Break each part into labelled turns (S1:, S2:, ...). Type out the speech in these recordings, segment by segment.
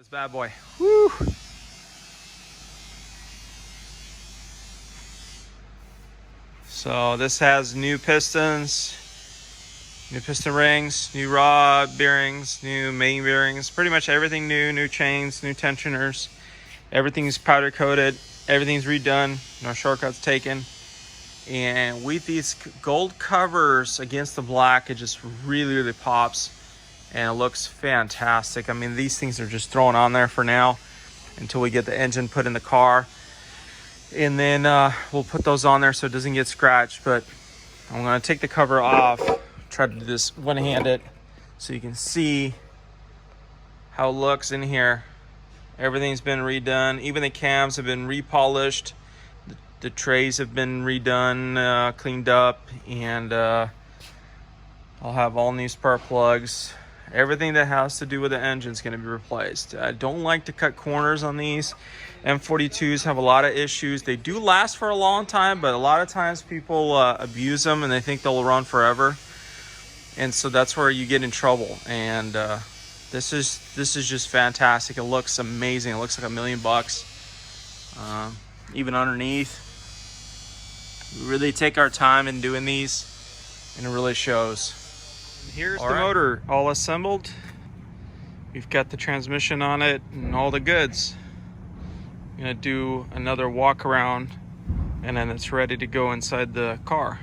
S1: This bad boy. Woo! So this has new pistons, new piston rings, new rod bearings, new main bearings, pretty much everything new, new chains, new tensioners. Everything's powder coated, everything's redone, no shortcuts taken. And with these gold covers against the black, it just really pops and it looks fantastic. I mean, these things are just thrown on there for now until we get the engine put in the car. And then we'll put those on there so it doesn't get scratched. But I'm gonna take the cover off, try to do this one-handed so you can see how it looks in here. Everything's been redone. Even the cams have been repolished. The trays have been redone, cleaned up, and I'll have all new spark plugs. Everything that has to do with the engine is going to be replaced. I don't like to cut corners on these. M42s have a lot of issues. They do last for a long time, but a lot of times people abuse them and they think they'll run forever. And so that's where you get in trouble. And this is just fantastic. It looks amazing. It looks like $1 million. Even underneath, we really take our time in doing these, and it really shows. Here's the motor all assembled. We've got the transmission on it and all the goods. I'm gonna do another walk around and then it's ready to go inside the car.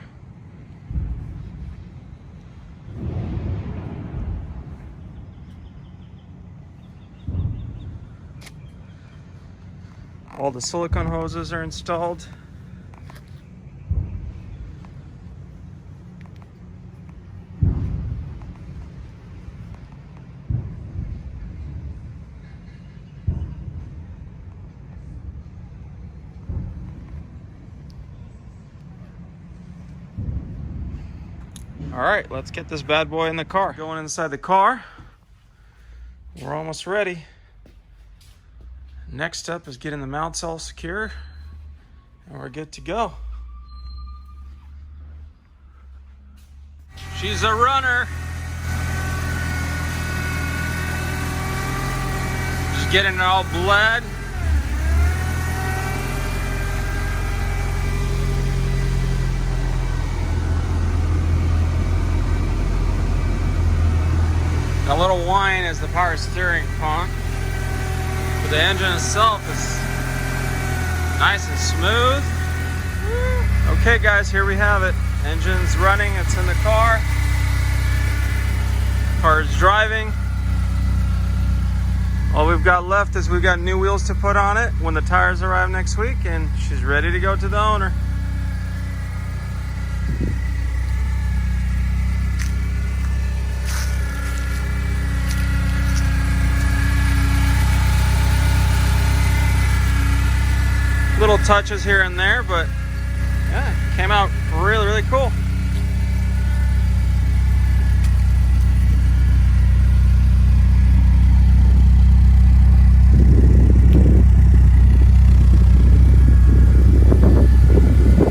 S1: All the silicone hoses are installed. All right, let's get this bad boy in the car. Going inside the car. We're almost ready. Next up is getting the mounts all secure, and we're good to go. She's a runner. Just getting it all bled. A little whine is the power steering pump, but the engine itself is nice and smooth. Okay guys, here we have it. Engine's running, it's in the car. Car's driving. All we've got left is we've got new wheels to put on it when the tires arrive next week, and she's ready to go to the owner. Little touches here and there, but yeah, it came out really cool.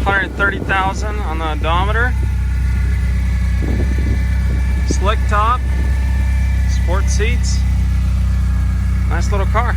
S1: $130,000 on the odometer. Slick top, sport seats, nice little car.